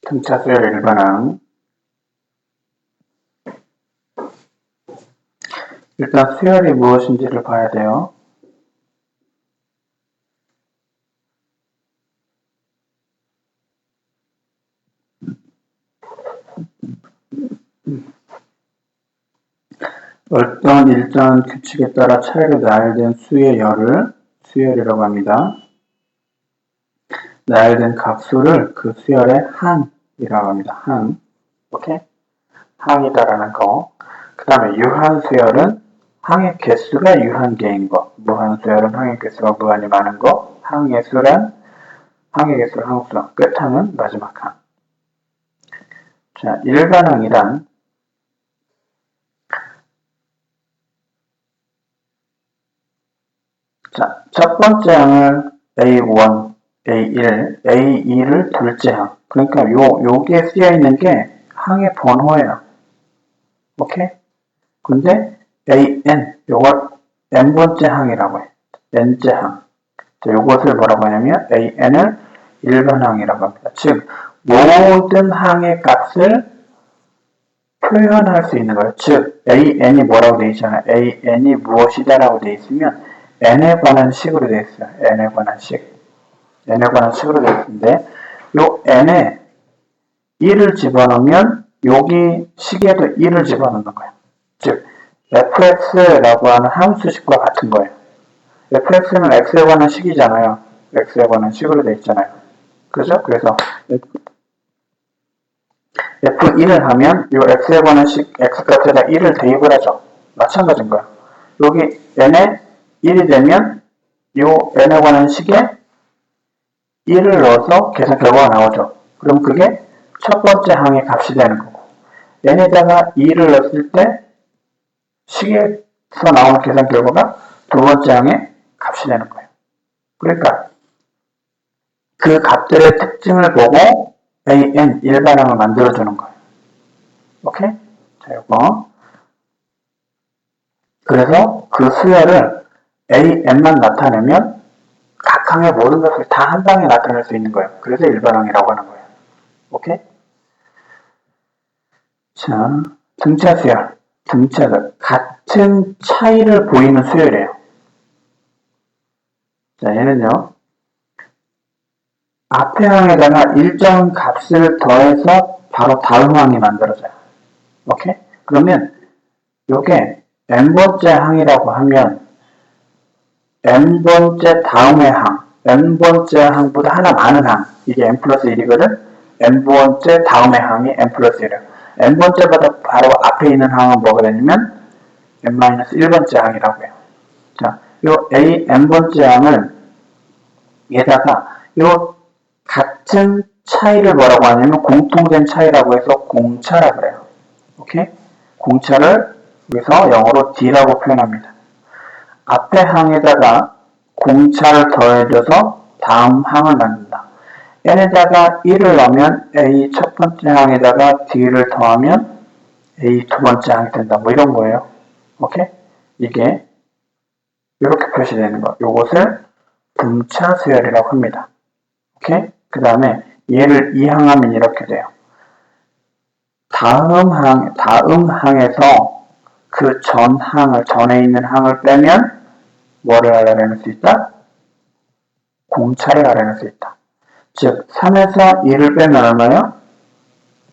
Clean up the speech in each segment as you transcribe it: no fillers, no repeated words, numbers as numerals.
등차 수열 일반항. 일단 수열이 무엇인지를 봐야 돼요. 어떤 일정한 규칙에 따라 차례로 나열된 수의 열을 수열이라고 합니다. 나열된 값수를 그 수열의 항이라고 합니다. 항. 오케이? 항이다라는 거. 그 다음에 유한수열은 항의 개수가 유한계인 거. 무한수열은 항의 개수가 무한히 많은 거. 항의 수란 항의 개수를 항수. 끝항은 마지막 항. 자, 일반항이란 자, 첫 번째 항을 A1, A1, A2를 둘째 항. 그러니까 요게 쓰여 있는 게 항의 번호예요. 오케이? 근데 AN, 요걸 n번째 항이라고 해. n째 항. 자, 요것을 뭐라고 하냐면 AN을 일반항이라고 합니다. 즉, 모든 항의 값을 표현할 수 있는 거예요. 즉, AN이 뭐라고 되어 있잖아요. AN이 무엇이다라고 되어 있으면 n에 관한 식으로 되어 있어요. n에 관한 식. n에 관한 식으로 되어 있는데 요 n에 1을 집어넣으면 여기 식에도 1을 집어넣는 거예요. 즉, fx라고 하는 함수식과 같은 거예요. fx는 x에 관한 식이잖아요. x에 관한 식으로 되어 있잖아요. 그죠? 그래서 f1을 하면 이 x에 관한 식, x값에다 1을 대입을 하죠. 마찬가지인 거예요. 여기 n에 1이 되면 이 n에 관한 식에 1을 넣어서 계산 결과가 나오죠. 그럼 그게 첫 번째 항의 값이 되는 거고, n에다가 2를 넣었을 때 식에서 나오는 계산 결과가 두 번째 항의 값이 되는 거예요. 그러니까 그 값들의 특징을 보고 AN 일반항을 만들어주는 거예요. 오케이? 자, 이거. 그래서 그 수열을 AN만 나타내면 각 항의 모든 것을 다 한 방에 나타낼 수 있는 거예요. 그래서 일반항이라고 하는 거예요. 오케이? 자, 등차 수열. 등차가 같은 차이를 보이는 수열이에요. 자, 얘는요. 앞에 항에다가 일정 값을 더해서 바로 다음 항이 만들어져요. 오케이? 그러면 요게 n번째 항이라고 하면 n번째 다음의 항, n번째 항보다 하나 많은 항, 이게 n 플러스 1이거든? n번째 다음의 항이 n 플러스 1이에요. n번째보다 바로 앞에 있는 항은 뭐가 되냐면 n-1번째 항이라고 해요. 자, 요 a n번째 항을 얘다가 요 같은 차이를 뭐라고 하냐면 공통된 차이라고 해서 공차라고 그래요. 오케이? 공차를 여기서 영어로 D라고 표현합니다. 앞에 항에다가 공차를 더해줘서 다음 항을 만든다. n에다가 1을 넣으면 A 첫 번째 항에다가 D를 더하면 A 두 번째 항이 된다. 뭐 이런 거예요. 오케이? 이게 이렇게 표시되는 거. 요것을 등차 수열이라고 합니다. 오케이? 그 다음에 얘를 이항하면 이렇게 돼요. 다음 항에서 그 전에 있는 항을 빼면 뭐를 알아낼 수 있다? 공차를 알아낼 수 있다. 즉, 3에서 2를 빼면 얼마요?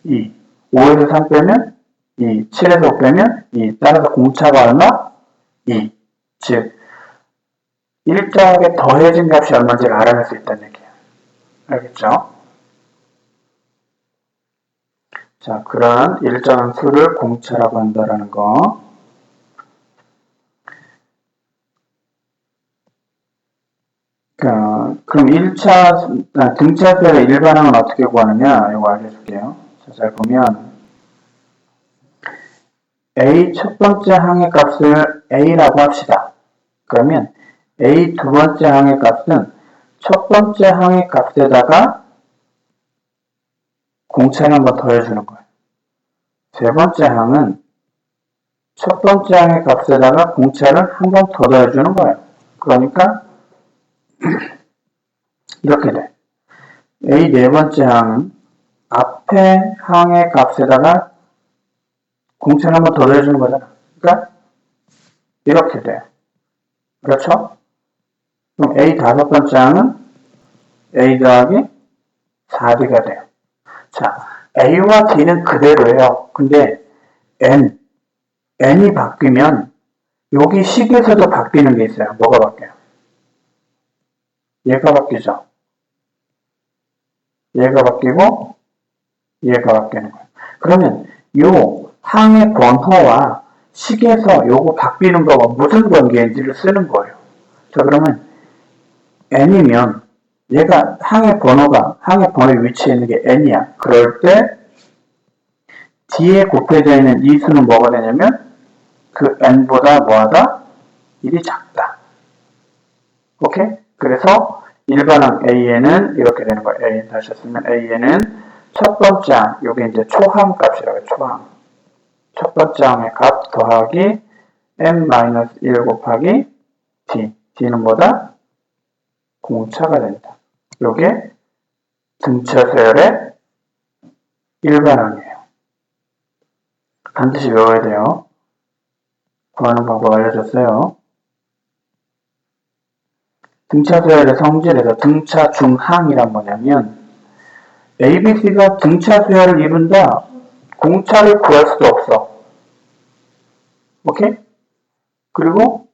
2. 5에서 3 빼면 2. 7에서 5 빼면 2. 따라서 공차가 얼마? 2. 즉, 일정하게 더해진 값이 얼마인지를 알아낼 수 있다는 얘기예요. 알겠죠? 자, 그러한 일정한 수를 공차라고 한다는 거. 그럼 1차, 등차수열의 일반항은 어떻게 구하느냐? 이거 알려줄게요. 자, 잘 보면, A 첫 번째 항의 값을 A라고 합시다. 그러면 A 두 번째 항의 값은 첫 번째 항의 값에다가 공차를 한번 더해주는 거예요. 세 번째 항은 첫 번째 항의 값에다가 공차를 한 번 더 더해주는 거예요. 그러니까 이렇게 돼. A 네 번째 항은 앞에 항의 값에다가 공차를 한번 더 더해주는 거잖아. 그러니까 이렇게 돼요. 그렇죠? 그럼 A 다섯 번째 항은 A 더하기 4D가 돼요. 자, A와 D는 그대로예요. 근데 N이 바뀌면 여기 식에서도 바뀌는 게 있어요. 뭐가 바뀌어요? 얘가 바뀌죠. 얘가 바뀌고 얘가 바뀌는 거예요. 그러면 요 항의 번호와 식에서 요거 바뀌는 거가 무슨 관계인지를 쓰는 거예요. 자, 그러면 n이면 얘가 항의 번호의 위치에 있는 게 n이야. 그럴 때 뒤에 곱해져 있는 이 수는 뭐가 되냐면 그 n보다 뭐하다? 1이 작다. 오케이? 그래서 일반항 A에는 이렇게 되는 거예요. A 다시 했으면 A에는 첫 번째 항, 요게 이제 초항 값이라고 해요. 초항. 첫 번째 항의 값 더하기 n-1 곱하기 d. d는 뭐다? 공차가 된다. 요게 등차 서열의 일반항이에요. 반드시 외워야 돼요. 구하는 방법 알려줬어요. 등차 서열의 성질에서 등차 중항이란 뭐냐면 ABC가 등차 서열을 이룬다. 공차를 구할 수도 없어. 오케이? 그리고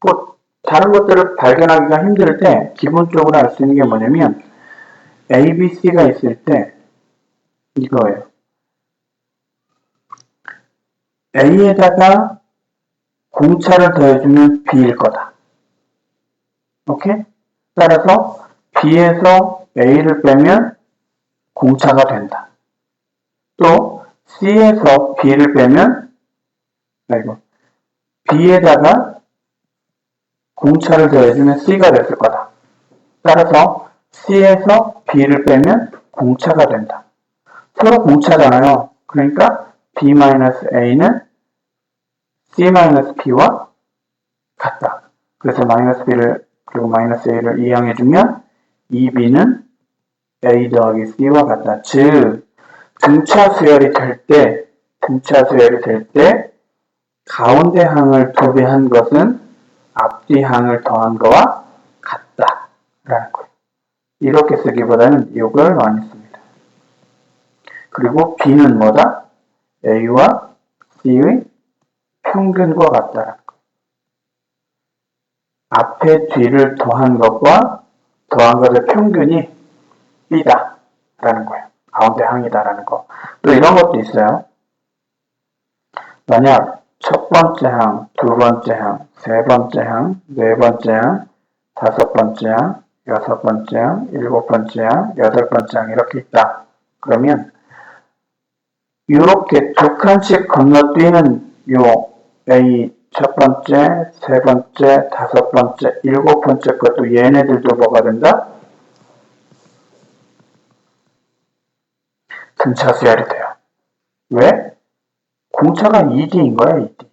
뭐 다른 것들을 발견하기가 힘들 때 기본적으로 알 수 있는 게 뭐냐면 ABC가 있을 때 이거예요. A에다가 공차를 더해주면 B일 거다. 오케이? 따라서 B에서 A를 빼면 공차가 된다. 또 C에서 B를 빼면 B에다가 공차를 더해주면 C가 됐을 거다. 따라서 C에서 B를 빼면 공차가 된다. 서로 공차잖아요. 그러니까 B-A는 C-B와 같다. 그래서 마이너스 B를 그리고 마이너스 A를 이항해주면 2B는 A 더하기 C와 같다. 즉 등차 수열이 될 때 가운데 항을 도배한 것은 앞뒤 항을 더한 거와 같다라는 거예요. 이렇게 쓰기보다는 이걸 많이 씁니다. 그리고 B는 뭐다? A와 C의 평균과 같다라는 거예요. 앞에 뒤를 더한 것과 더한 것의 평균이 B다라는 거예요. 가운데 항이다라는 거. 또 이런 것도 있어요. 만약 첫 번째 항, 두 번째 항, 세 번째 항, 네 번째 항, 다섯 번째 항, 여섯 번째 항, 일곱 번째 항, 여덟 번째 항 이렇게 있다. 그러면 이렇게 두 칸씩 건너뛰는 요 A 첫 번째, 세 번째, 다섯 번째, 일곱 번째 것도 얘네들도 뭐가 된다? 등차 수열이 돼요. 왜? 공차가 2D인 거야, 2D.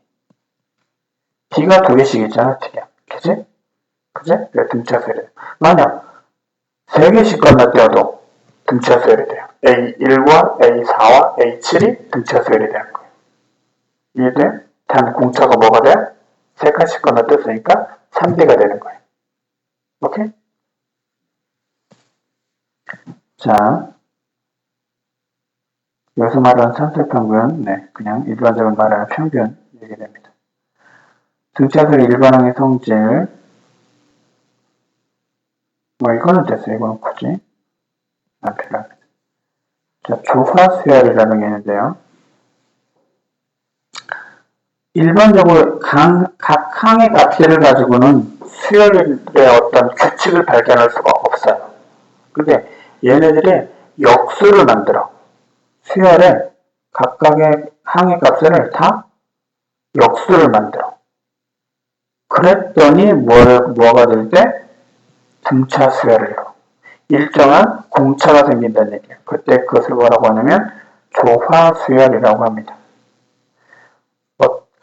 D가 두 개씩 있잖아, D가. 그지? 그지? 왜 등차 수열이 돼요. 만약 세 개씩 건너뛰어도 등차 수열이 돼요. A1과 A4와 A7이 등차 수열이 되는 거예요. 이해돼? 단 공차가 뭐가 돼? 세 칸씩 건너뛰었으니까 3D가 되는 거예요. 오케이? 자, 여기서 말하는 산술평균, 그냥 일반적으로 말하는 평균 얘기됩니다. 등차수열 일반항의 성질, 이거는 됐어요. 이거는 굳이 안 필요합니다. 자, 조화수열이라는 게 있는데요. 일반적으로 각 항의 값을 가지고는 수열의 어떤 규칙을 발견할 수가 없어요. 근데 얘네들이 역수를 만들어. 수열의 각각의 항의 값을 다 역수를 만들어. 그랬더니 뭐가 될 때? 등차 수열을 이뤄. 일정한 공차가 생긴다는 얘기예요. 그때 그것을 뭐라고 하냐면 조화수열이라고 합니다.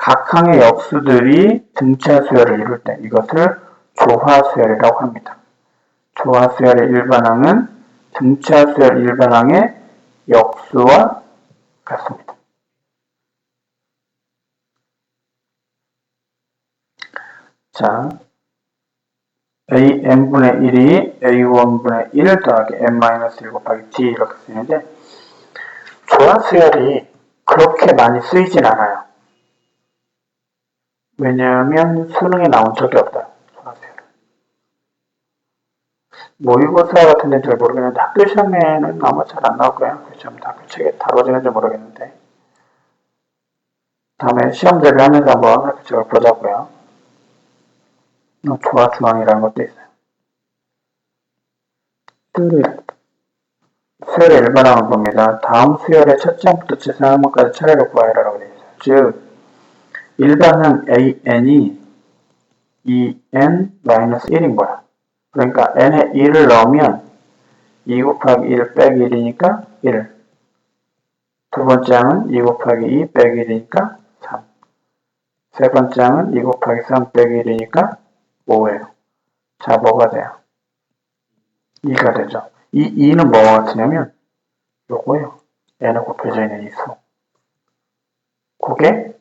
각 항의 역수들이 등차 수열을 이룰 때 이것을 조화수열이라고 합니다. 조화수열의 일반항은 등차 수열 일반항의 역수와 같습니다. 자, n분의 1이 a1분의 1 더하기 n-1 곱하기 d 이렇게 쓰는데 조화수열이 그렇게 많이 쓰이진 않아요. 왜냐하면 수능에 나온 적이 없다. 조화수열. 모의고사 같은 데는 잘 모르겠는데 학교 시험에는 아마 잘 안 나올 거예요. 학교 책에 다뤄지는지 모르겠는데 다음에 시험 대비하면서 한번 학교 책을 보자고요. 조화중앙이라는 것도 있어요. 수열의 일반항을 봅니다. 다음 수열의 첫째 항부터 제3항까지 차례로 구하여라라고 되어 있어요. 즉 일반항 AN이 2n-1인 거야. 그러니까 n에 1을 넣으면 2 곱하기 1 빼기 1이니까 1. 두 번째 항은 2 곱하기 2 빼기 1이니까 3. 세 번째 항은 2 곱하기 3 빼기 1이니까 5예요. 자, 뭐가 돼요? 2가 되죠. 이 2는 뭐와 같으냐면 요거예요. n에 곱해져 있는 이 수. 그게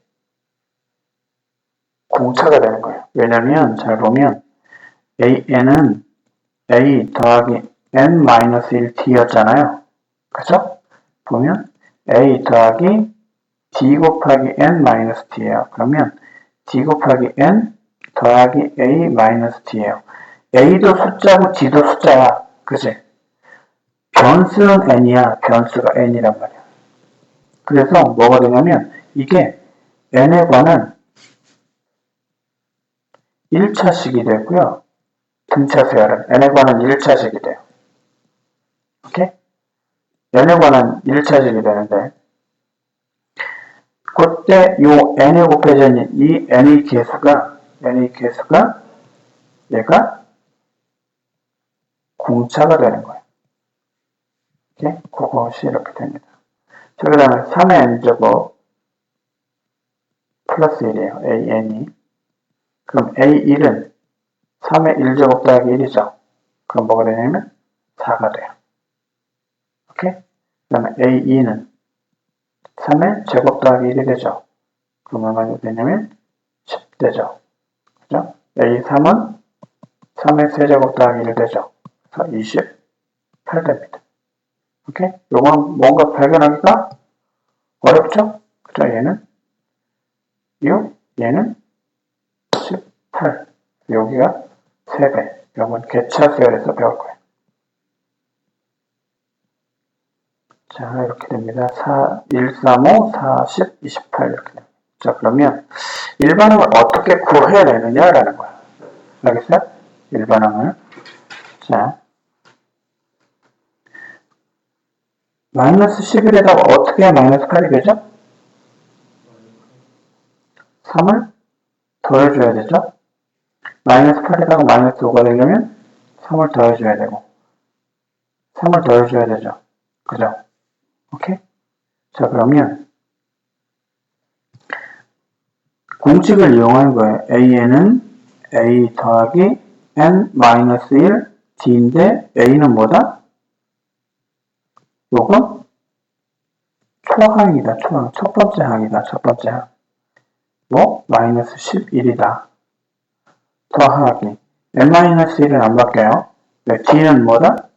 공차가 되는 거예요. 왜냐면 잘 보면 an은 a 더하기 n-1t였잖아요. 그죠? 보면 a 더하기 d 곱하기 n-t예요. 그러면 d 곱하기 n 더하기 a-t예요. a도 숫자고 d도 숫자야. 그치? 변수는 n이야. 변수가 n이란 말이야. 그래서 뭐가 되냐면 이게 n에 관한 1차식이 되고요. 등차 수열은 n에 관한 1차식이 돼요. 오케이? n에 관한 1차식이 되는데 그때 요 n에 곱해져 있는 이 n의 개수가 얘가 공차가 되는 거예요. 오케이? 그것이 이렇게 됩니다. 자, 그 다음에 3의 n제곱 플러스 1이에요. an이. 그럼 a1은 3의 1제곱 더하기 1이죠. 그럼 뭐가 되냐면 4가 돼요. 오케이? 그 다음에 a2는 3의 제곱 더하기 1이 되죠. 그럼 얼마나 되냐면 10 되죠. 그죠? a3은 3의 세제곱 더하기 1 되죠. 그래서 28 됩니다. 오케이? 요건 뭔가 발견하기가 어렵죠? 그죠? 얘는 6, 얘는 18. 여기가 3배. 요건 개차 수열에서 배울 거예요. 자, 이렇게 됩니다. 135, 40, 28 이렇게 됩니다. 자, 그러면 일반항을 어떻게 구해내느냐라는 거야. 알겠어요? 일반항을. 자, 마이너스 11에다가 어떻게 해야 마이너스 8이 되죠? 3을 더해줘야 되죠? 마이너스 8에다가 마이너스 5가 되려면 3을 더해줘야 되고 3을 더해줘야 되죠. 그죠? 오케이? 자, 그러면 공식을 이용하는 거예요. a는 a 더하기 n-1 d인데 a는 뭐다? 요건 초항이다. 초항. 첫 번째 항이다. 첫 번째 항. 뭐? 마이너스 11이다. 더하기 n-1은 안 바뀌어요. d는 뭐다?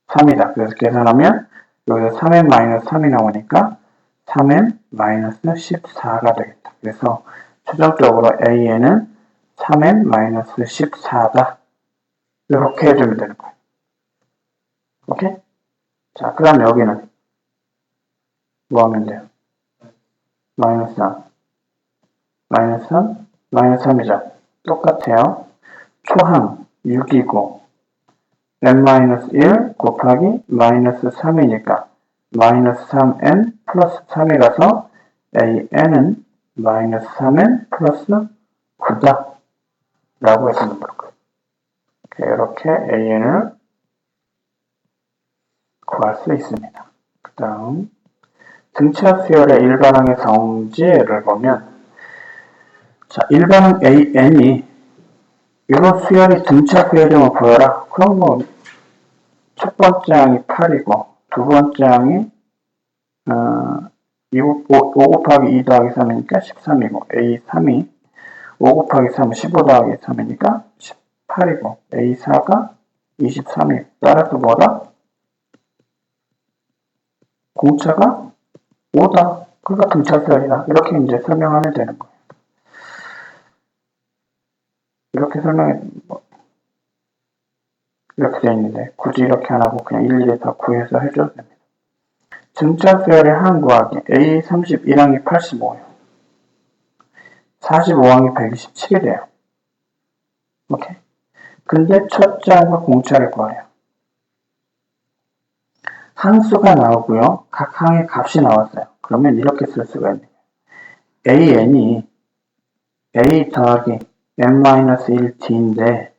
3이다. 그래서 계산하면 여기서 3n 마이너스 3이 나오니까 3n 마이너스 14가 되겠다. 그래서 최종적으로 a는 3n 마이너스 14다. 이렇게 해주면 되는 거예요. 오케이? 자, 그 다음 여기는 뭐 하면 돼요? 마이너스 3. 마이너스 3? 마이너스 3이죠. 똑같아요. 초항 6이고 n-1 곱하기 마이너스 3이니까 마이너스 3n 플러스 3이라서 an은 마이너스 3n 플러스 9다 라고 해주는 거예요. 이렇게 an을 구할 수 있습니다. 그 다음 등차 수열의 일반항의 성질을 보면 자, 일반항 an이 이런 수열이 등차 수열임을 보여라. 그럼 뭐 첫 번째 항이 8이고 두 번째 항이 5 곱하기 2 더하기 3이니까 13이고 A3이 5 곱하기 3은 15 더하기 3이니까 18이고 A4가 23이고 따라서 뭐다? 공차가 5다. 그러니까 등차수열이다. 이렇게 이제 설명하면 되는 거예요. 이렇게 이렇게 되어 있는데 굳이 이렇게 안 하고 그냥 일일이 다 구해서 해줘도 됩니다. 등차수열의 한 구하기 A31항이 85예요. 45항이 127이래요. 오케이. 근데 첫째 항과 공차를 구하래요. 항수가 나오고요. 각 항의 값이 나왔어요. 그러면 이렇게 쓸 수가 있네요. AN이 A 더하기 N-1D인데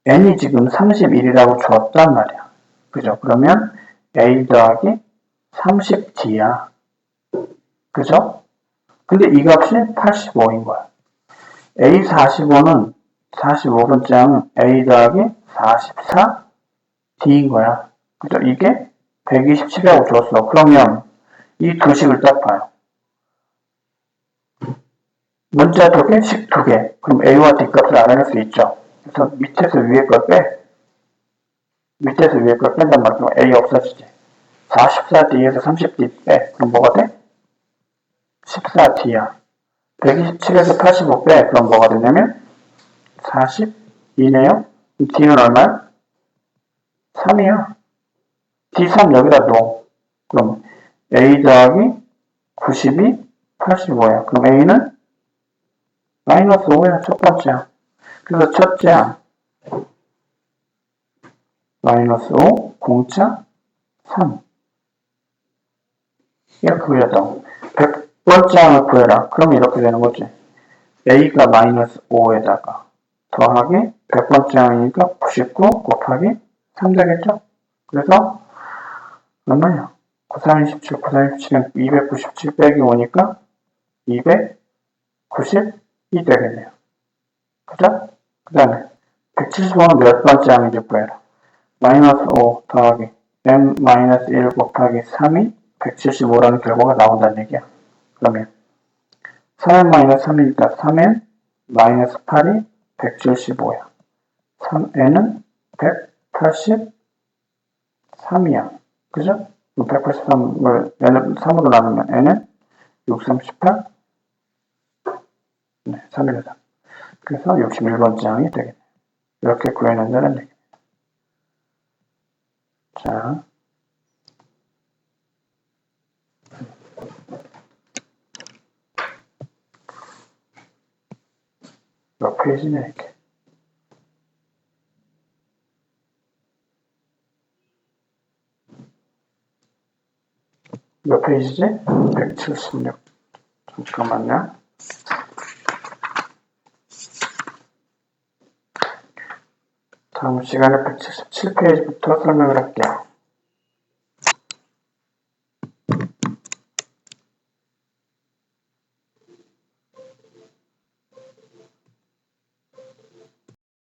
N이 지금 31이라고 줬단 말이야. 그죠? 그러면 A 더하기 30D야. 그죠? 근데 이 값이 85인 거야. A45는 45번째 항은 A 더하기 44D인 거야. 그죠? 이게 127이라고 줬어. 그러면 이 두 식을 딱 봐요. 문자 두 개, 식 두 개. 그럼 A와 D 값을 알아낼 수 있죠. 그래서 밑에서 위에 걸 빼. 밑에서 위에 걸 뺀단 말이야. A 없어지지. 44D에서 30D 빼. 그럼 뭐가 돼? 14D야. 127에서 85 빼. 그럼 뭐가 되냐면 42네요. D는 얼마야? 3이야. D3 여기다 넣어. 그럼 A 더하기 92, 85야. 그럼 A는 마이너스 5야. 첫 번째야. 그래서 첫째야. 마이너스 5, 공차 3. 이렇게 그려도 100번째 항을 구해라. 그럼 이렇게 되는 거지. A가 마이너스 5에다가 더하기 100번째 항이니까 99 곱하기 3 되겠죠? 그래서 얼마냐? 9327, 9327은 297 빼기 5니까 292 되겠네요. 그죠? 그 다음에 175는 몇 번째 항인지 구해라. 마이너스 5 더하기 m-1 곱하기 3이 175라는 결과가 나온다는 얘기야. 그러면 3n 마이너스 3이니까 3n 마이너스 8이 175야. 3n은 183이야. 그죠? 183을 n을 3으로 나누면 n은 6, 3, 18 네, 3, 1, 3. 그래서 61번째 항이 되겠네. 이렇게 구해낸다는 얘기입니다. 자, 몇 페이지냐 이렇게. 몇 페이지지? 176. 잠깐만요. 다음 시간에 177페이지부터 설명을 할게요.